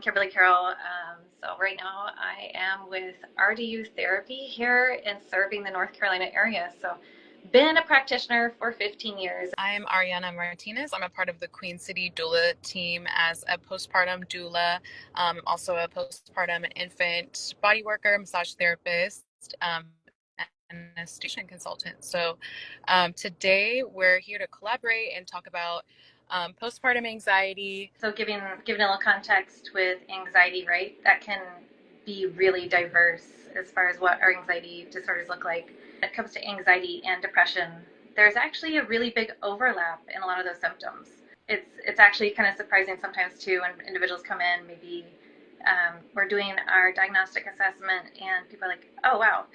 Kimberly Carroll. So right now I am with RDU Therapy here in serving the North Carolina area. So been a practitioner for 15 years. I'm Ariana Martinez. I'm a part of the Queen City Doula team as a postpartum doula, also a postpartum infant body worker, massage therapist, and a station consultant. So today we're here to collaborate and talk about postpartum anxiety. So giving a little context with anxiety, right? That can be really diverse as far as what our anxiety disorders look like. When it comes to anxiety and depression, there's actually a really big overlap in a lot of those symptoms. It's actually kind of surprising sometimes too when individuals come in, maybe we're doing our diagnostic assessment and people are like, oh wow,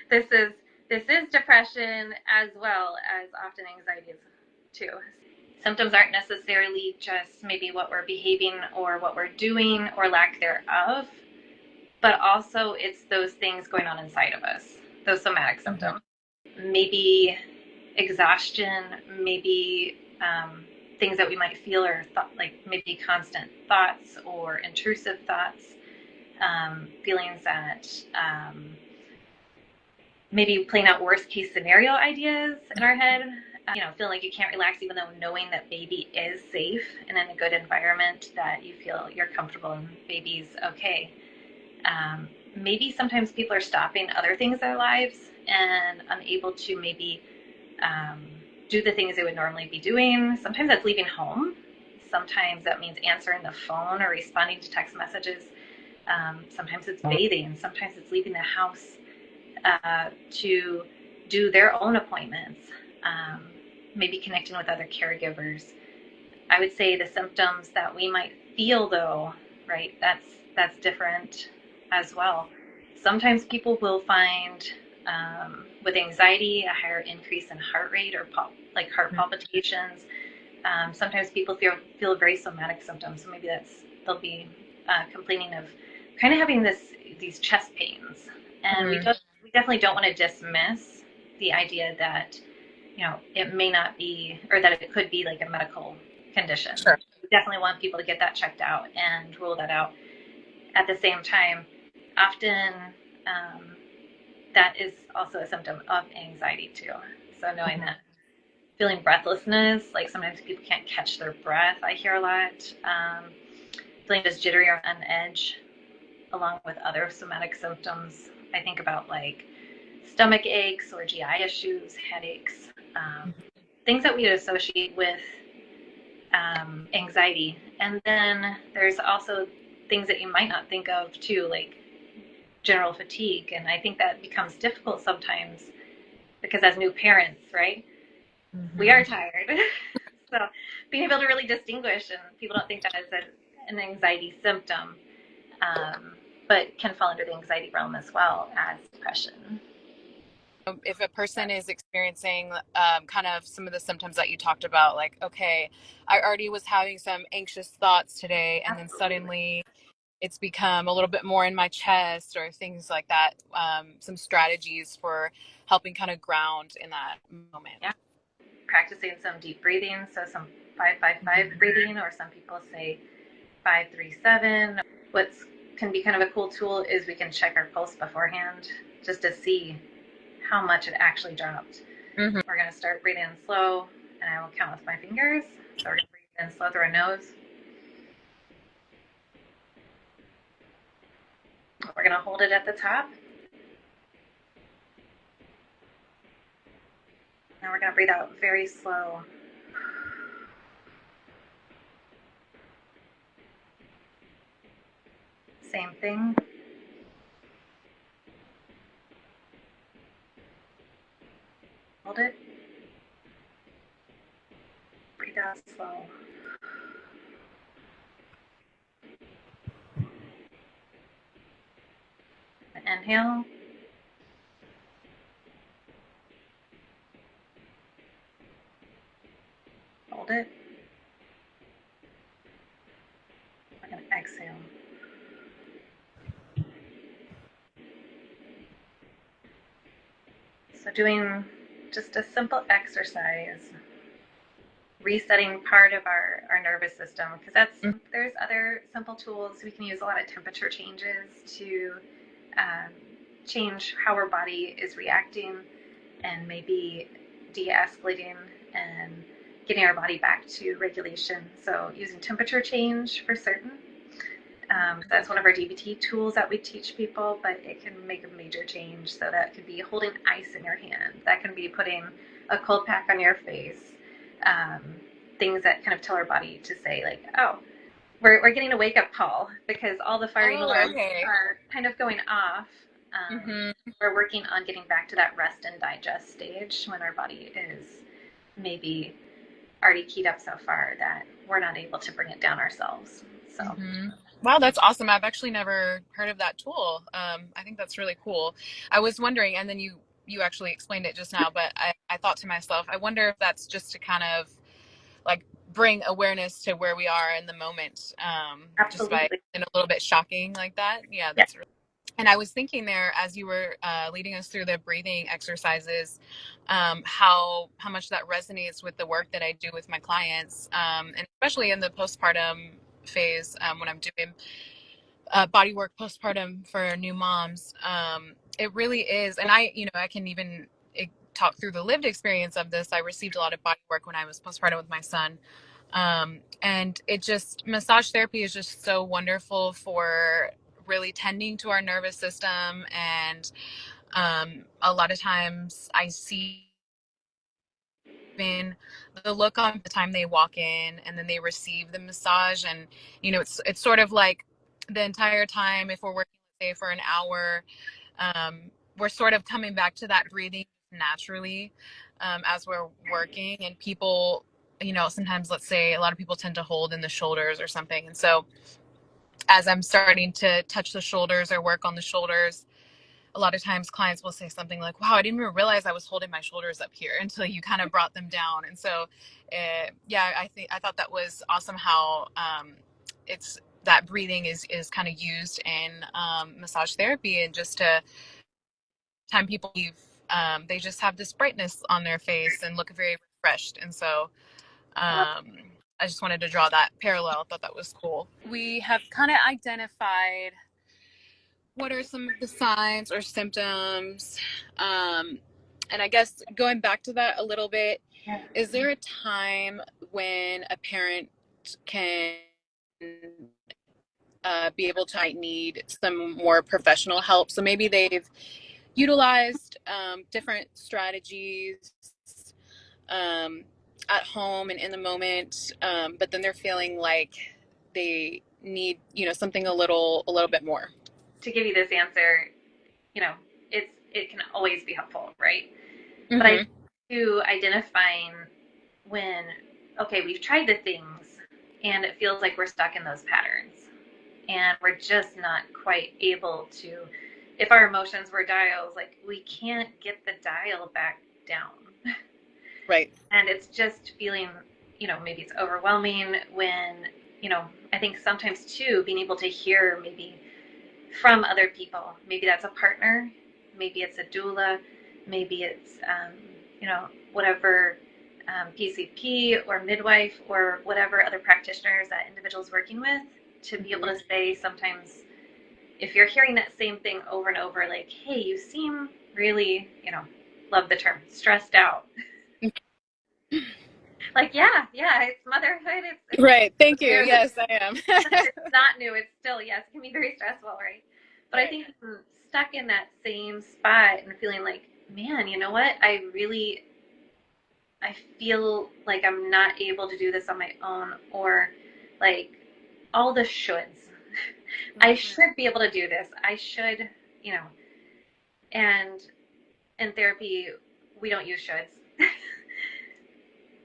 this is depression as well as often anxiety too. Symptoms aren't necessarily just maybe what we're behaving or what we're doing or lack thereof, but also it's those things going on inside of us, those somatic symptoms. Maybe exhaustion, maybe things that we might feel are like maybe constant thoughts or intrusive thoughts, feelings that maybe playing out worst case scenario ideas in our head. Feeling like you can't relax even though knowing that baby is safe and in a good environment, that you feel you're comfortable and baby's okay. Maybe sometimes people are stopping other things in their lives and unable to maybe do the things they would normally be doing. Sometimes that's leaving home. Sometimes that means answering the phone or responding to text messages. Sometimes it's bathing. Sometimes it's leaving the house to do their own appointments. Maybe connecting with other caregivers. I would say the symptoms that we might feel though, right, that's different as well. Sometimes people will find with anxiety a higher increase in heart rate or like heart palpitations. Sometimes people feel very somatic symptoms. So maybe they'll be complaining of kind of having these chest pains. And we definitely don't want to dismiss the idea that it may not be, or that it could be like a medical condition. Sure. We definitely want people to get that checked out and rule that out. At the same time, often that is also a symptom of anxiety too. So knowing that, feeling breathlessness, like sometimes people can't catch their breath, I hear a lot. Feeling just jittery or on edge, along with other somatic symptoms. I think about like stomach aches or GI issues, headaches, things that we associate with anxiety. And then there's also things that you might not think of too, like general fatigue. And I think that becomes difficult sometimes because as new parents, right, we are tired. So being able to really distinguish, and people don't think that is an anxiety symptom, but can fall under the anxiety realm as well as depression. If a person is experiencing kind of some of the symptoms that you talked about, like, okay, I already was having some anxious thoughts today, and then suddenly it's become a little bit more in my chest or things like that, some strategies for helping kind of ground in that moment. Yeah. Practicing some deep breathing, so some 5-5-5 breathing, or some people say 5-3-7. What can be kind of a cool tool is we can check our pulse beforehand just to see how much it actually dropped. We're going to start breathing in slow, and I will count with my fingers. So we're going to breathe in slow through our nose. We're going to hold it at the top. And we're going to breathe out very slow. Same thing. Hold it. Breathe out slow. Inhale. Hold it. We're going to exhale. So doing just a simple exercise resetting part of our nervous system, because there's other simple tools. We can use a lot of temperature changes to um, change how our body is reacting and maybe de-escalating and getting our body back to regulation. So using temperature change for certain. That's one of our DBT tools that we teach people, but it can make a major change. So that could be holding ice in your hand. That can be putting a cold pack on your face. Um, Things that kind of tell our body to say like, oh, we're getting a wake up call because all the firing alarms are kind of going off. We're working on getting back to that rest and digest stage when our body is maybe already keyed up so far that we're not able to bring it down ourselves. So. Wow, that's awesome. I've actually never heard of that tool. I think that's really cool. I was wondering, and then you actually explained it just now, but I thought to myself, I wonder if that's just to kind of like bring awareness to where we are in the moment, just by Absolutely. and a little bit shocking like that. Yeah, Yeah. that's really. And I was thinking there as you were leading us through the breathing exercises, how much that resonates with the work that I do with my clients, and especially in the postpartum phase, when I'm doing body work postpartum for new moms. It really is, and I can even talk through the lived experience of this. I received a lot of body work when I was postpartum with my son, and it just massage therapy is just so wonderful for really tending to our nervous system. And a lot of times I see even the look on the time they walk in and then they receive the massage, and it's sort of like the entire time, if we're working, say, for an hour, we're sort of coming back to that breathing naturally, as we're working. And people, sometimes, let's say, a lot of people tend to hold in the shoulders or something, and so as I'm starting to touch the shoulders or work on the shoulders, a lot of times clients will say something like, wow, I didn't even realize I was holding my shoulders up here until you kind of brought them down. And so, yeah, I thought that was awesome how it's that breathing is kind of used in massage therapy, and just to time people leave, they just have this brightness on their face and look very refreshed. And so I just wanted to draw that parallel. I thought that was cool. We have kind of identified what are some of the signs or symptoms? And I guess going back to that a little bit, is there a time when a parent can be able to need some more professional help? So maybe they've utilized different strategies um, at home and in the moment, but then they're feeling like they need, something a little bit more. To give you this answer, you know, it can always be helpful, right? But I do identifying when, okay, we've tried the things and it feels like we're stuck in those patterns and we're just not quite able to, if our emotions were dials, like we can't get the dial back down. Right. And it's just feeling, maybe it's overwhelming when, I think sometimes too, being able to hear maybe from other people, maybe that's a partner, maybe it's a doula, maybe it's, whatever PCP or midwife or whatever other practitioners that individual's working with, to be able to say sometimes, if you're hearing that same thing over and over, like, hey, you seem really, love the term, stressed out. Like, yeah, it's motherhood. It's right. Thank you. Yes, I am. It's not new. It's still, yes, it can be very stressful, right? But I think I'm stuck in that same spot and feeling like, man, you know what? I feel like I'm not able to do this on my own, or like all the shoulds. I should be able to do this. I should, and in therapy, we don't use shoulds.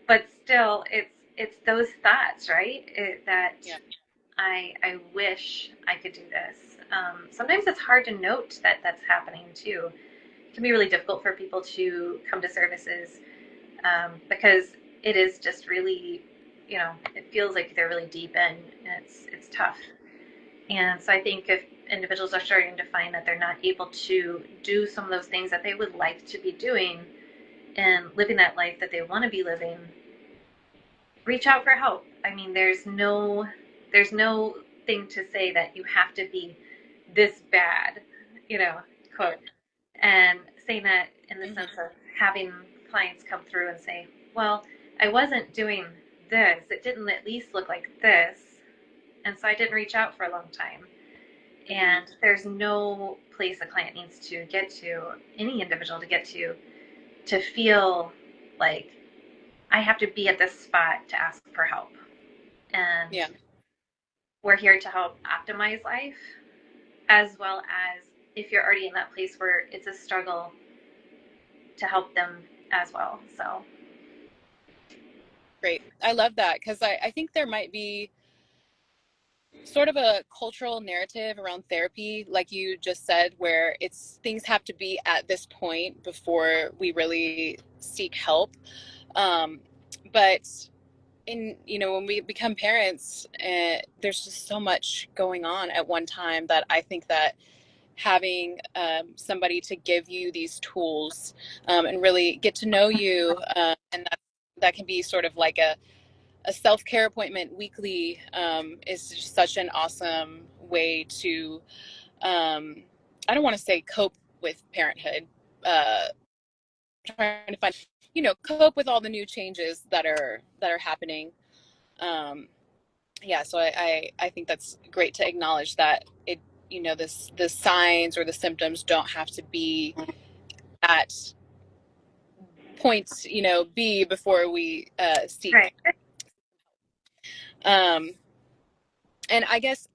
But still, it's those thoughts, right? I wish I could do this. Sometimes it's hard to note that that's happening too. It can be really difficult for people to come to services because it is just really, it feels like they're really deep in, and it's tough. And so I think if individuals are starting to find that they're not able to do some of those things that they would like to be doing and living that life that they want to be living, reach out for help. I mean, there's no thing to say that you have to be this bad, you know, quote. And saying that in the sense Mm-hmm. of having clients come through and say, well, I wasn't doing this. It didn't at least look like this. And so I didn't reach out for a long time. Mm-hmm. And there's no place a client needs to get to, any individual to get to feel like I have to be at this spot to ask for help. And Yeah. we're here to help optimize life, as well as if you're already in that place where it's a struggle, to help them as well. So, Great. I love that because I think there might be sort of a cultural narrative around therapy, like you just said, where it's things have to be at this point before we really seek help. Um, but when we become parents, there's just so much going on at one time that I think that having somebody to give you these tools and really get to know you, and that can be sort of like a self-care appointment weekly, is just such an awesome way to I don't want to say cope with parenthood, trying to find, cope with all the new changes that are happening. um, yeah, so I think that's great to acknowledge that the signs or the symptoms don't have to be at points B before we seek. right. um, and I guess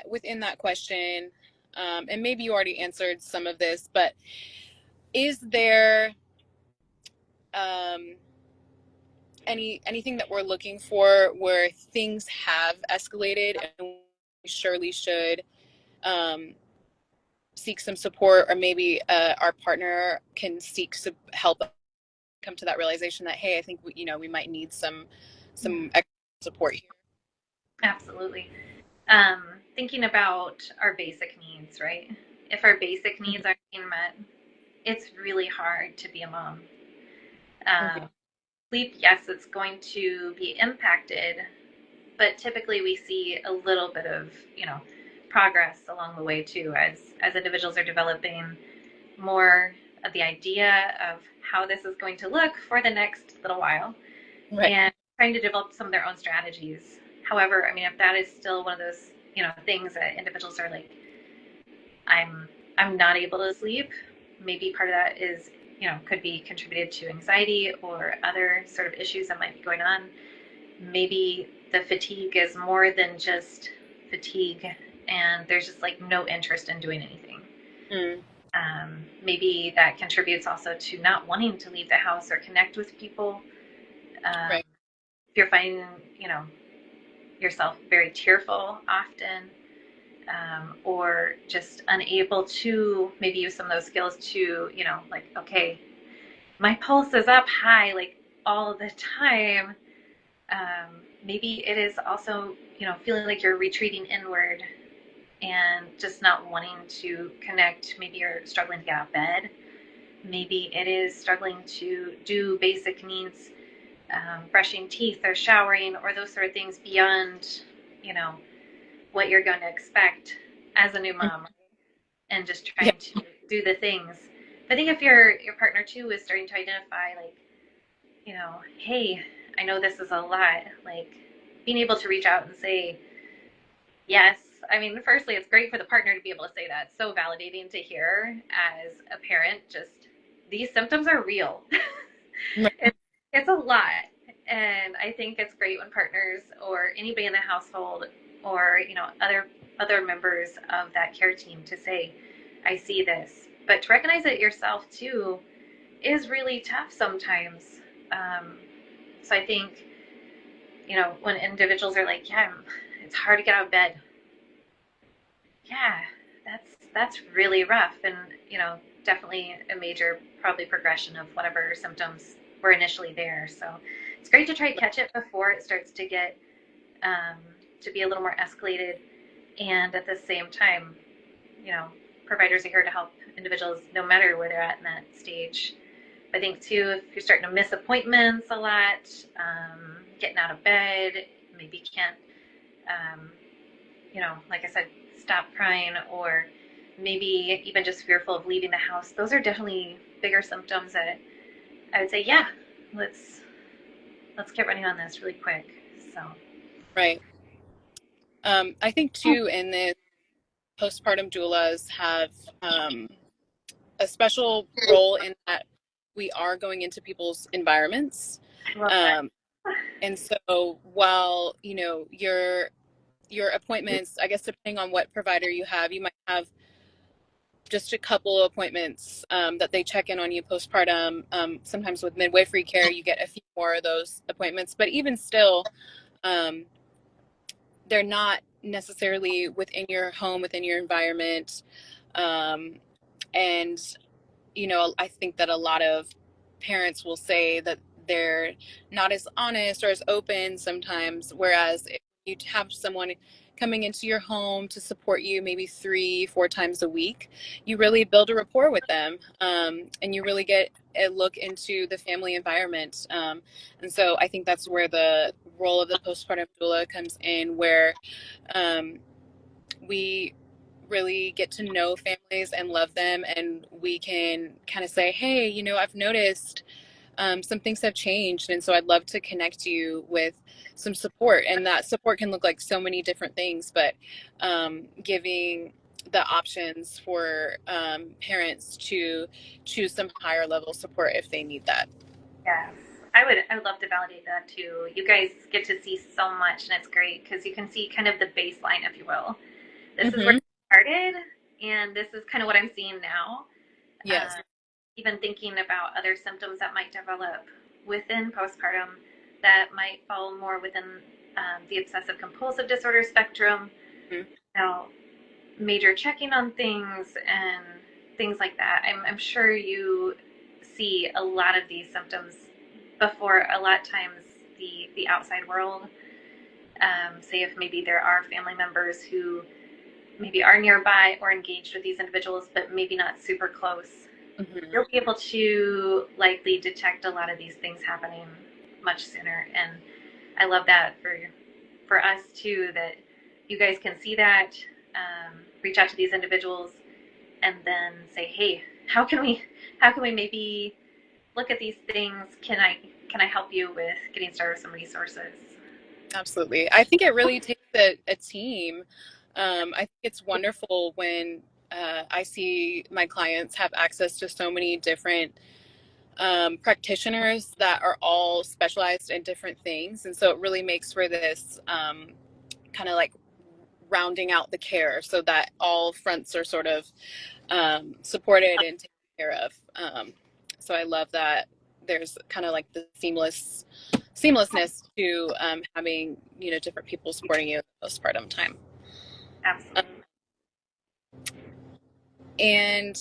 within that question, and maybe you already answered some of this, but is there um, anything that we're looking for where things have escalated and we surely should um, seek some support, or maybe our partner can seek help, come to that realization that, hey, I think we might need some extra support here. Absolutely. Thinking about our basic needs, right? If our basic needs aren't being met, it's really hard to be a mom. Mm-hmm. Sleep, yes, it's going to be impacted, but typically we see a little bit of, progress along the way too, as individuals are developing more of the idea of how this is going to look for the next little while, Right. and trying to develop some of their own strategies. However, I mean, if that is still one of those, things that individuals are like, I'm I'm not able to sleep, maybe part of that is, could be contributed to anxiety or other sort of issues that might be going on. Maybe the fatigue is more than just fatigue, and there's just like no interest in doing anything. Mm. Maybe that contributes also to not wanting to leave the house or connect with people. Um, Right. if you're finding, you know, yourself very tearful often, or just unable to maybe use some of those skills to, like, okay, my pulse is up high like all the time. Maybe it is also, feeling like you're retreating inward and just not wanting to connect. Maybe you're struggling to get out of bed. Maybe it is struggling to do basic needs, brushing teeth or showering or those sort of things beyond, you know, what you're going to expect as a new mom, and just Yeah. trying to do the things. I think if your partner too is starting to identify, like, hey, I know this is a lot, like being able to reach out and say yes. I mean, firstly, it's great for the partner to be able to say that. It's so validating to hear as a parent, just these symptoms are real. Right. It's a lot. And I think it's great when partners or anybody in the household, or, other members of that care team, to say, I see this. But to recognize it yourself too is really tough sometimes. Um, so I think, when individuals are like, yeah, it's hard to get out of bed. Yeah, that's really rough, and, definitely a major, probably, progression of whatever symptoms were initially there. So it's great to try to catch it before it starts to get, um, to be a little more escalated. And at the same time, you know, providers are here to help individuals no matter where they're at in that stage. I think too, if you're starting to miss appointments a lot, getting out of bed, maybe can't, um, like I said, stop crying, or maybe even just fearful of leaving the house. Those are definitely bigger symptoms that I would say, yeah, let's get running on this really quick. So Right. I think too, in this, postpartum doulas have a special role in that we are going into people's environments. I love that. Um, and so while, your appointments, I guess depending on what provider you have, you might have just a couple of appointments that they check in on you postpartum. Sometimes with midwifery care, you get a few more of those appointments, but even still, um, they're not necessarily within your home, within your environment. Um, and I think that a lot of parents will say that they're not as honest or as open sometimes, whereas if you have someone coming into your home to support you maybe 3-4 times a week, you really build a rapport with them, and you really get a look into the family environment. And so I think that's where the role of the postpartum doula comes in, where we really get to know families and love them, and we can kind of say, hey, I've noticed some things have changed, and so I'd love to connect you with some support. And that support can look like so many different things, but giving the options for parents to choose some higher level support if they need that. Yes. I would love to validate that too. You guys get to see so much, and it's great because you can see kind of the baseline, if you will. This is where Mm-hmm. it started, and this is kind of what I'm seeing now. Yes. Even thinking about other symptoms that might develop within postpartum that might fall more within the obsessive compulsive disorder spectrum. Mm-hmm. Now, major checking on things and things like that. I'm sure you see a lot of these symptoms before a lot of times the outside world. Say if maybe there are family members who maybe are nearby or engaged with these individuals, but maybe not super close. Mm-hmm. You'll be able to likely detect a lot of these things happening much sooner. And I love that for us too, that you guys can see that, reach out to these individuals, and then say, hey, how can we maybe look at these things? Can I help you with getting started with some resources? Absolutely. I think it really takes a team. I think it's wonderful when I see my clients have access to so many different practitioners that are all specialized in different things. And so it really makes for this kind of like rounding out the care so that all fronts are sort of supported and taken care of. So I love that there's kind of like the seamlessness to having different people supporting you at the postpartum time. Absolutely. And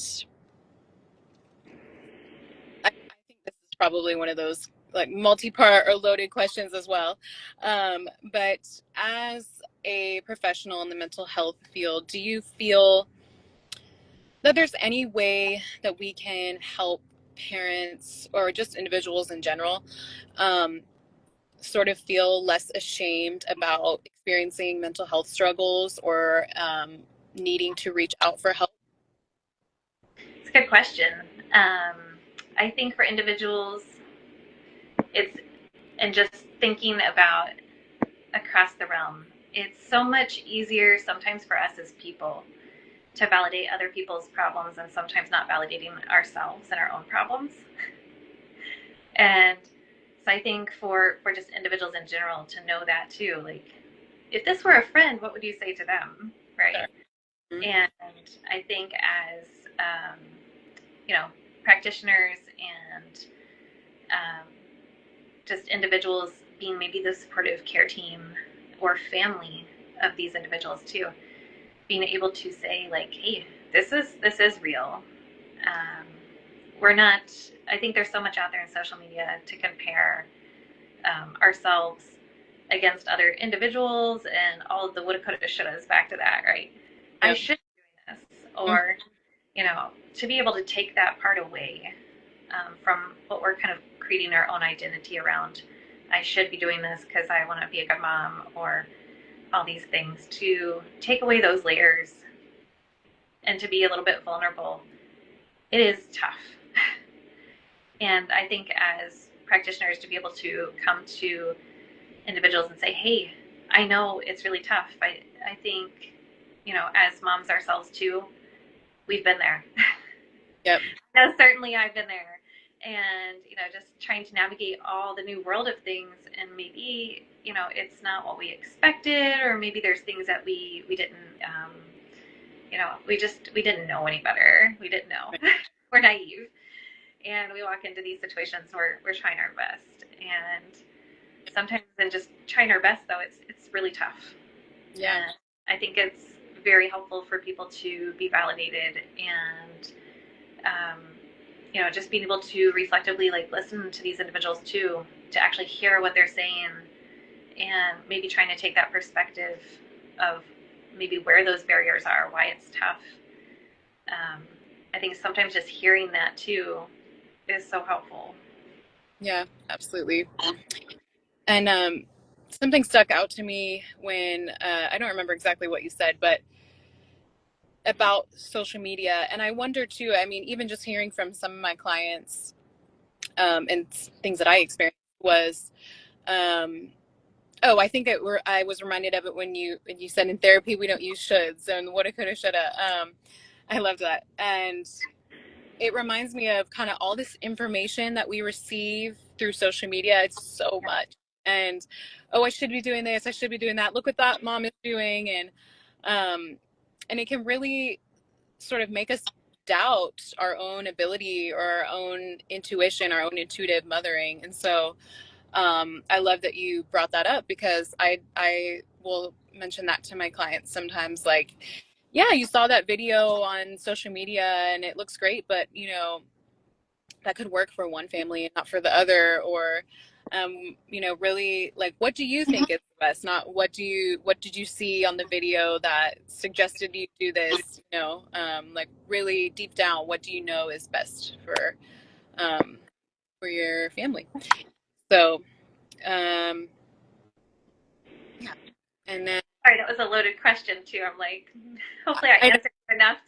I think this is probably one of those like multi-part or loaded questions as well. But as a professional in the mental health field, do you feel that there's any way that we can help parents or just individuals in general um, sort of feel less ashamed about experiencing mental health struggles or needing to reach out for help? It's a good question. Um, I think for individuals, it's and just thinking about across the realm, it's so much easier sometimes for us as people to validate other people's problems and sometimes not validating ourselves and our own problems. And so I think for just individuals in general to know that too, like if this were a friend, what would you say to them, right? Sure. And I think as you know, practitioners and um, just individuals being maybe the supportive care team or family of these individuals too, being able to say like, hey, this is real. Um, we're not. I think there's so much out there in social media to compare ourselves against other individuals and all of the woulda, coulda, shouldas. Back to that, right? I Yep. should be doing this, Mm-hmm. or to be able to take that part away from what we're kind of creating our own identity around I should be doing this because I want to be a good mom, or all these things, to take away those layers and to be a little bit vulnerable. It is tough. And I think as practitioners, to be able to come to individuals and say, hey, I know it's really tough. I think, as moms ourselves too, we've been there. Yep. No, certainly I've been there. And, just trying to navigate all the new world of things, and maybe, it's not what we expected, or maybe there's things that we didn't, we didn't know any better. We didn't know. We're naive. And we walk into these situations where we're trying our best. And sometimes in just trying our best, though, it's really tough. Yeah. And I think it's very helpful for people to be validated, and just being able to reflectively listen to these individuals too, to actually hear what they're saying, and maybe trying to take that perspective of maybe where those barriers are, why it's tough. I think sometimes just hearing that too is so helpful. Yeah, absolutely. And something stuck out to me when I don't remember exactly what you said, but about social media. And I wonder too, I mean, even just hearing from some of my clients and things that I experienced was, I think I was reminded of it when you said in therapy we don't use shoulds and woulda, coulda, shoulda. I loved that, and it reminds me of kind of all this information that we receive through social media. It's so much, and I should be doing this, I should be doing that. Look what that mom is doing, and it can really sort of make us doubt our own ability or our own intuition, our own intuitive mothering. And so I love that you brought that up, because I will mention that to my clients sometimes, like, yeah, you saw that video on social media and it looks great, but that could work for one family and not for the other. Or really, like, what do you think is best, not what did you see on the video that suggested you do this, like, really deep down, what do you know is best for your family. So um yeah. And then Sorry, that was a loaded question too. I'm like, hopefully I I know, answered enough.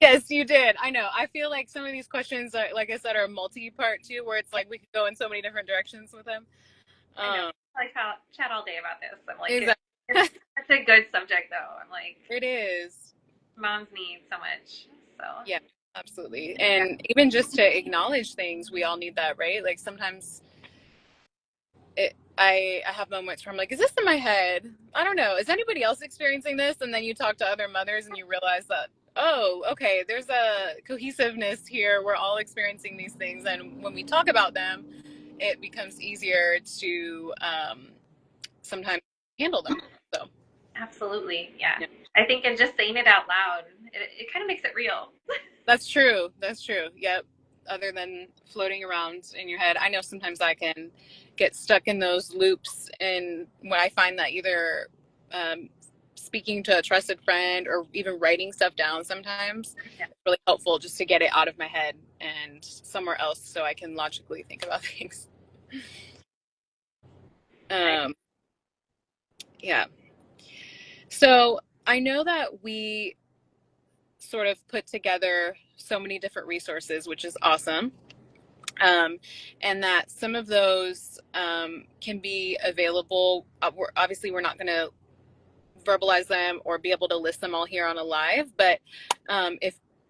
yes, you did. I know, I feel like some of these questions are, like I said, are multi-part too, where it's like we could go in so many different directions with them. I know. um I like how chat all day about this. I'm like, exactly. it's such a good subject though. I'm like, It is. moms need so much. So Yeah, absolutely. And even just to acknowledge things, we all need that, right? Like, sometimes I have moments where I'm like, is this in my head? I don't know. Is anybody else experiencing this? And then you talk to other mothers and you realize that, oh, okay, there's a cohesiveness here. We're all experiencing these things. And when we talk about them, it becomes easier to sometimes handle them. So, absolutely, yeah. yeah. I think in just saying it out loud, it kind of makes it real. That's true. That's true. Yep. Other than floating around in your head, I know sometimes I can get stuck in those loops. And when I find that either um, speaking to a trusted friend or even writing stuff down sometimes, Yeah. it's really helpful just to get it out of my head and somewhere else so I can logically think about things. Um, yeah. So I know that we sort of put together so many different resources, which is awesome. Um, and that some of those can be available. We're not going to verbalize them or be able to list them all here on a live, but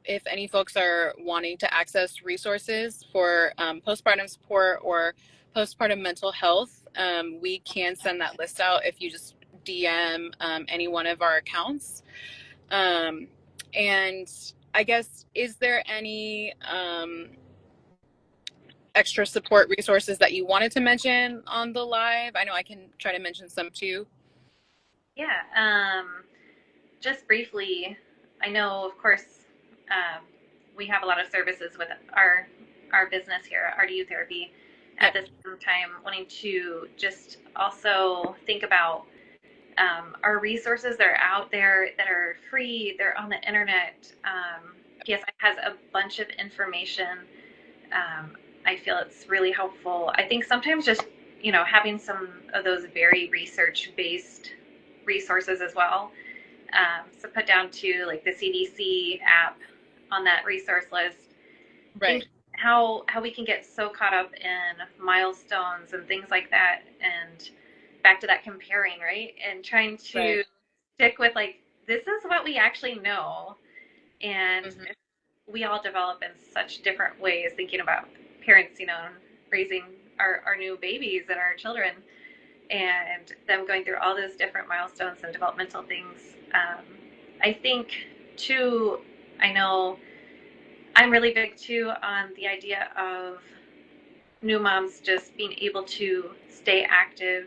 if any folks are wanting to access resources for postpartum support or postpartum mental health, we can send that list out if you just DM any one of our accounts. And I guess, is there any extra support resources that you wanted to mention on the live? I know I can try to mention some too. Yeah. Just briefly, I know, of course, um, we have a lot of services with our business here, RDU Therapy. At Yep. the same time, wanting to just also think about our resources that are out there that are free. They're on the internet. PSI has a bunch of information. I feel it's really helpful. I think sometimes just having some of those very research-based resources as well. So put down to like the CDC app on that resource list. Right. Think how we can get so caught up in milestones and things like that, and back to that comparing, right? And trying to Right. stick with like this is what we actually know, and Mm-hmm. we all develop in such different ways. Thinking about parents, raising our new babies and our children, and them going through all those different milestones and developmental things. I think too. I know I'm really big too on the idea of new moms just being able to stay active.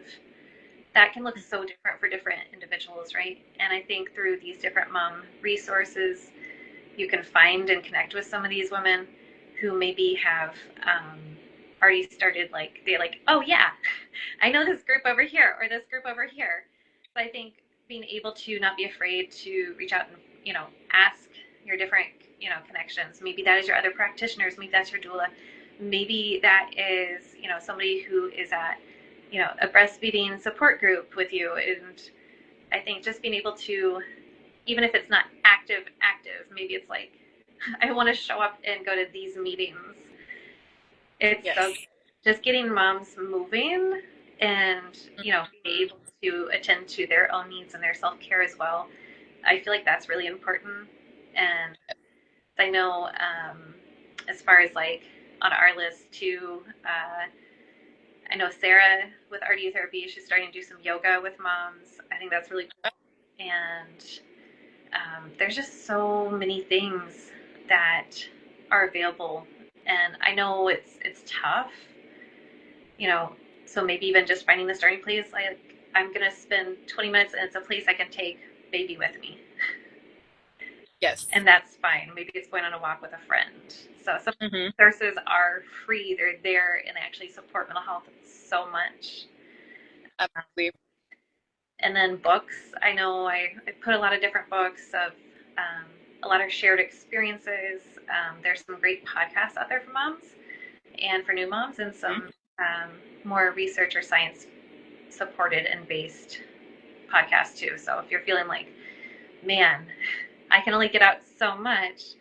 That can look so different for different individuals, right? And I think through these different mom resources, you can find and connect with some of these women who maybe have already started, like, they're like, oh yeah, I know this group over here or this group over here. So I think being able to not be afraid to reach out and, ask your different, connections. Maybe that is your other practitioners. Maybe that's your doula. Maybe that is, somebody who is at, a breastfeeding support group with you. And I think just being able to, even if it's not active, maybe it's like, I want to show up and go to these meetings. It's so Yes. just getting moms moving and, be able to attend to their own needs and their self-care as well. I feel like that's really important. And I know, as far as like on our list too, I know Sarah with RDU therapy, she's starting to do some yoga with moms. I think that's really cool. And there's just so many things that are available, and I know it's tough, so maybe even just finding the starting place, like I'm gonna spend 20 minutes and it's a place I can take baby with me, Yes. and that's fine. Maybe it's going on a walk with a friend. So some Mm-hmm. resources are free, they're there, and they actually support mental health so much. Absolutely. And then books, I know I put a lot of different books of a lot of shared experiences. There's some great podcasts out there for moms and for new moms, and some more research or science supported and based podcasts too. So if you're feeling like, man, I can only get out so much,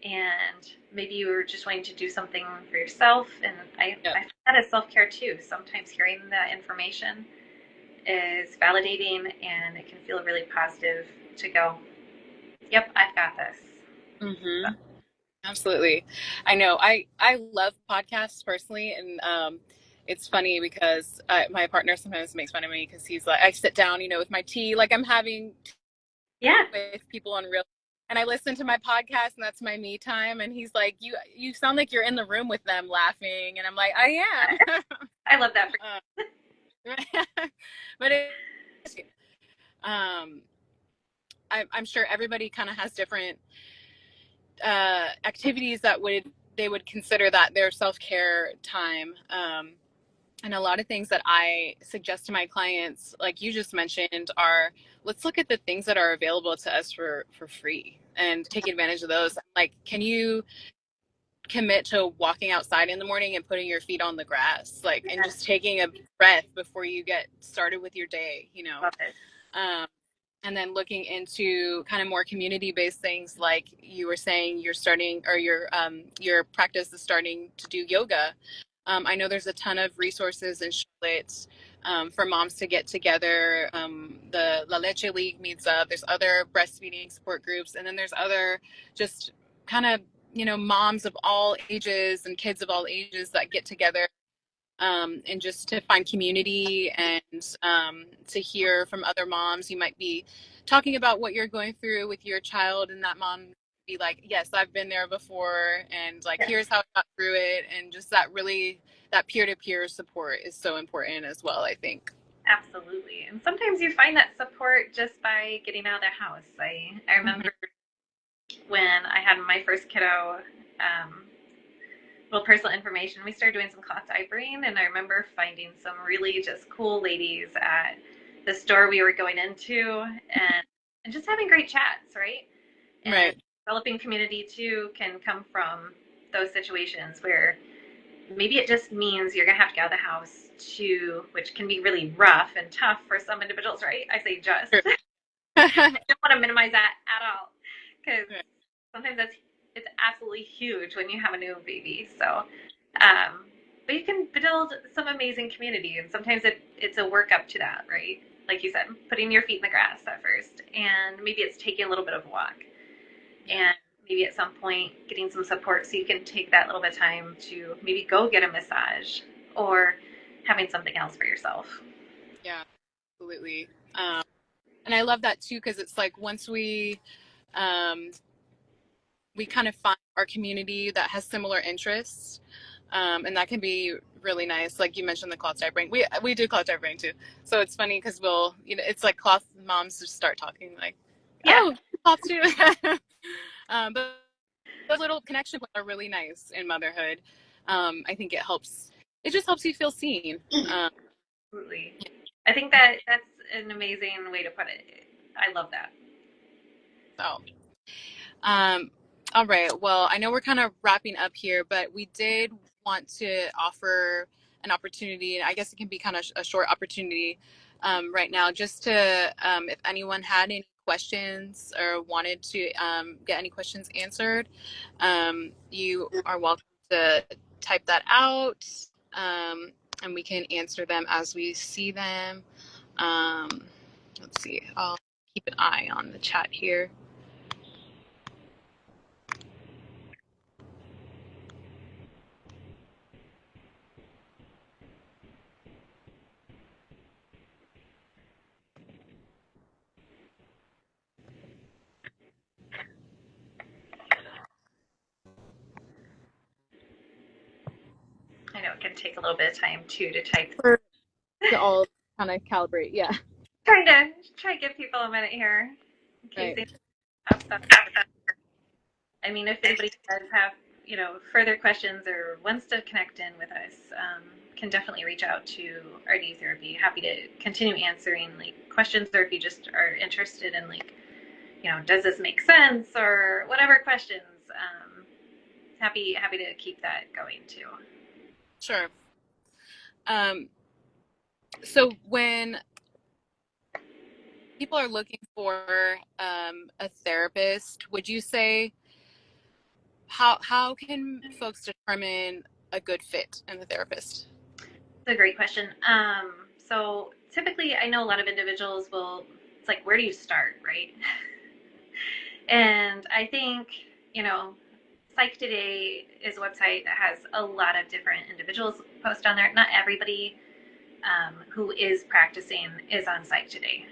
and maybe you were just wanting to do something for yourself, and I find that as self-care too. Sometimes hearing that information is validating, and it can feel really positive to go, yep, I've got this. Mm-hmm. So, Absolutely. I know. I love podcasts personally, and it's funny because my partner sometimes makes fun of me because he's like, I sit down, with my tea, like I'm having yeah, with people on real, and I listen to my podcast, and that's my me time. And he's like, you sound like you're in the room with them laughing, and I'm like, I am. I love that. But um, I'm sure everybody kind of has different activities that they would consider that their self-care time. And a lot of things that I suggest to my clients, like you just mentioned, are let's look at the things that are available to us for free and take advantage of those. Like, can you commit to walking outside in the morning and putting your feet on the grass, like, and Yeah, just taking a breath before you get started with your day, love it. Um, and then looking into kind of more community-based things, like you were saying, you're starting, or your practice is starting to do yoga. I know there's a ton of resources in Charlotte for moms to get together. The La Leche League meets up. There's other breastfeeding support groups, and then there's other just kind of moms of all ages and kids of all ages that get together, and just to find community, and to hear from other moms. You might be talking about what you're going through with your child, and that mom be like, yes, I've been there before, and like, Yeah, here's how I got through it. And just that peer-to-peer support is so important as well, I think. absolutely. And sometimes you find that support just by getting out of the house. I Mm-hmm. remember when I had my first kiddo, um, little personal information, we started doing some cloth diapering, and I remember finding some really just cool ladies at the store we were going into, and just having great chats, right? And Right. developing community too can come from those situations where maybe it just means you're gonna have to get out of the house which can be really rough and tough for some individuals, right? I say just. Sure. I don't want to minimize that at all, because sometimes it's absolutely huge when you have a new baby. So, but you can build some amazing community, and sometimes it's a work up to that, right? Like you said, putting your feet in the grass at first, and maybe it's taking a little bit of a walk, and maybe at some point getting some support so you can take that little bit of time to maybe go get a massage or having something else for yourself. Yeah, absolutely. And I love that too, because it's like once um, we kind of find our community that has similar interests, and that can be really nice. Like you mentioned, the cloth dye brain. We do cloth dye brain too, so it's funny because it's like cloth moms just start talking like, Yeah. oh, cloth too. But those little connections are really nice in motherhood. I think it helps. It just helps you feel seen. Absolutely. I think that's an amazing way to put it. I love that. So, um, all right. Well, I know we're kind of wrapping up here, but we did want to offer an opportunity. I guess it can be kind of a short opportunity right now, just to if anyone had any questions or wanted to get any questions answered, you are welcome to type that out, and we can answer them as we see them. Um, let's see. I'll keep an eye on the chat here. I know it can take a little bit of time too to type. To all kind of calibrate. Yeah. Try to give people a minute here in case Right. they have stuff. I mean, if anybody does have further questions or wants to connect in with us, can definitely reach out to RD Therapy. Happy to continue answering like questions, or if you just are interested in like, does this make sense or whatever questions. Happy to keep that going too. Sure. So when people are looking for a therapist, would you say how can folks determine a good fit in a therapist? It's a great question. So typically, I know a lot of individuals will. It's like, where do you start, right? And I think Psych Today is a website that has a lot of different individuals post on there. Not everybody who is practicing is on Psych Today,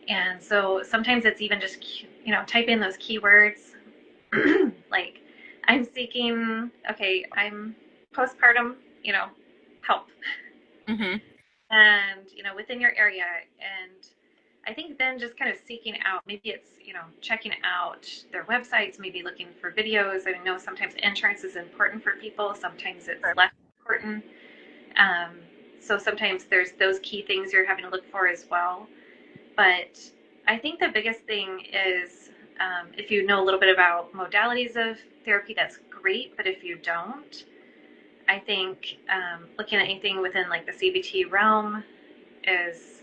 and so sometimes it's even just type in those keywords like I'm seeking. Okay, I'm postpartum. Help. Mm-hmm. And within your area. And I think then just kind of seeking out, maybe it's checking out their websites, maybe looking for videos. I know sometimes insurance is important for people, sometimes it's less important. So sometimes there's those key things you're having to look for as well. But I think the biggest thing is, if you know a little bit about modalities of therapy, that's great. But if you don't, I think looking at anything within like the CBT realm is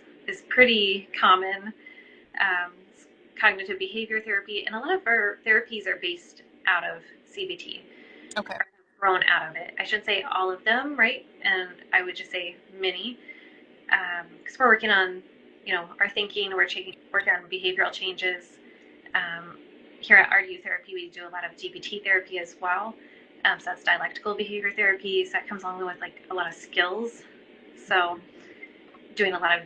pretty common. Cognitive behavior therapy, and a lot of our therapies are based out of CBT. Okay. Grown out of it. I should say all of them, right? And I would just say many, because we're working on our thinking. We're working on behavioral changes. Here at RDU Therapy, we do a lot of GPT therapy as well. So that's dialectical behavior therapy. So that comes along with like a lot of skills. So doing a lot of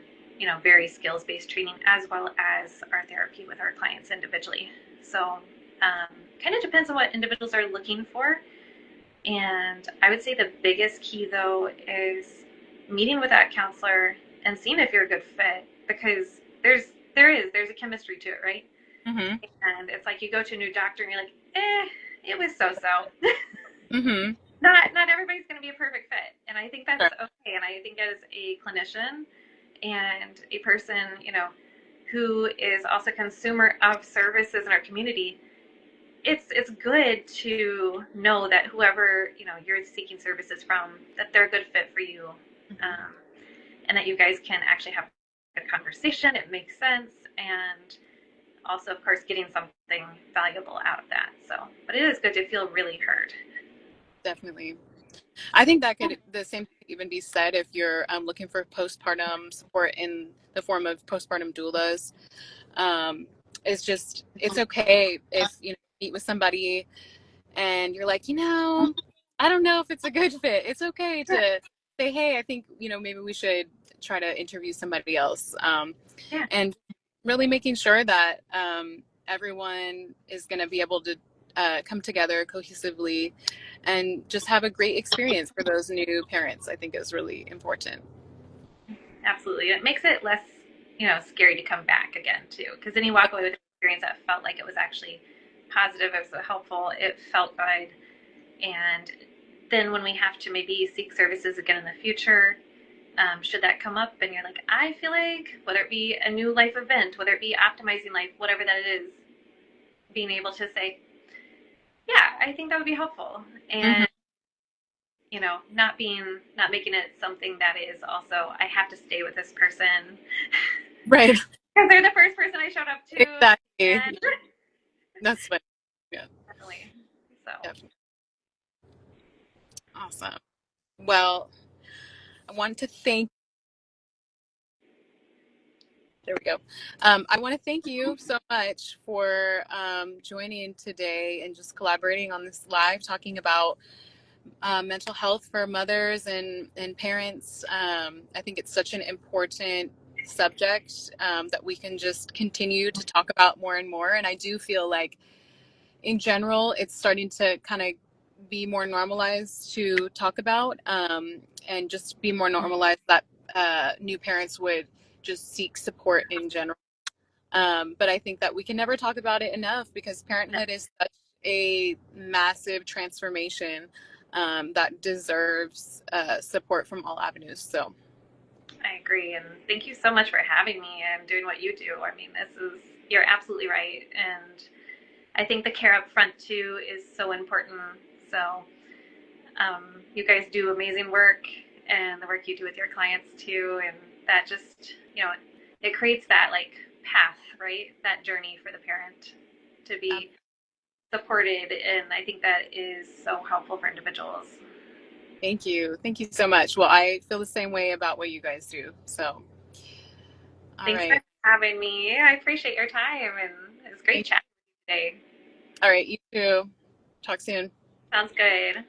very skills-based training, as well as our therapy with our clients individually. So kind of depends on what individuals are looking for. And I would say the biggest key though is meeting with that counselor and seeing if you're a good fit, because there's a chemistry to it, right? Mm-hmm. And it's like you go to a new doctor and you're like, it was so-so. Mm-hmm. Not everybody's going to be a perfect fit, and I think that's Sure. okay. And I think as a clinician and a person who is also a consumer of services in our community, it's good to know that whoever you're seeking services from, that they're a good fit for you um, and that you guys can actually have a conversation. It makes sense. And also, of course, getting something valuable out of that. So, but it is good to feel really heard. Definitely. I think that could the same could even be said if you're looking for postpartum support in the form of postpartum doulas. Um, it's just it's okay if you meet with somebody and you're like, I don't know if it's a good fit. It's okay Yeah. to say, hey, I think maybe we should try to interview somebody else, Yeah. and really making sure that everyone is going to be able to come together cohesively and just have a great experience for those new parents. I think is really important. Absolutely. It makes it less, scary to come back again too. Because then you walk away with an experience that felt like it was actually positive, it was helpful, it felt good. And then when we have to maybe seek services again in the future, should that come up and you're like, I feel like whether it be a new life event, whether it be optimizing life, whatever that it is, being able to say, yeah, I think that would be helpful. Mm-hmm. And not making it something that is also I have to stay with this person Right. because they're the first person I showed up to. Exactly. And That's what. Yeah. definitely. So Definitely. Awesome. Well, I want to thank. There we go. I want to thank you so much for joining today and just collaborating on this live, talking about mental health for mothers and parents. I think it's such an important subject that we can just continue to talk about more and more. And I do feel like, in general, it's starting to kind of be more normalized to talk about and just be more normalized that new parents would just seek support in general. But I think that we can never talk about it enough because parenthood is such a massive transformation that deserves support from all avenues. So, I agree. And thank you so much for having me and doing what you do. I mean, you're absolutely right. And I think the care up front too is so important. So you guys do amazing work and the work you do with your clients too. And that just, it creates that like path, right? That journey for the parent to be supported. And I think that is so helpful for individuals. thank you. Thank you so much. Well, I feel the same way about what you guys do. So, all Thanks for right. having me. I appreciate your time and it was great Thank chatting with you today. All right. You too. Talk soon. Sounds good.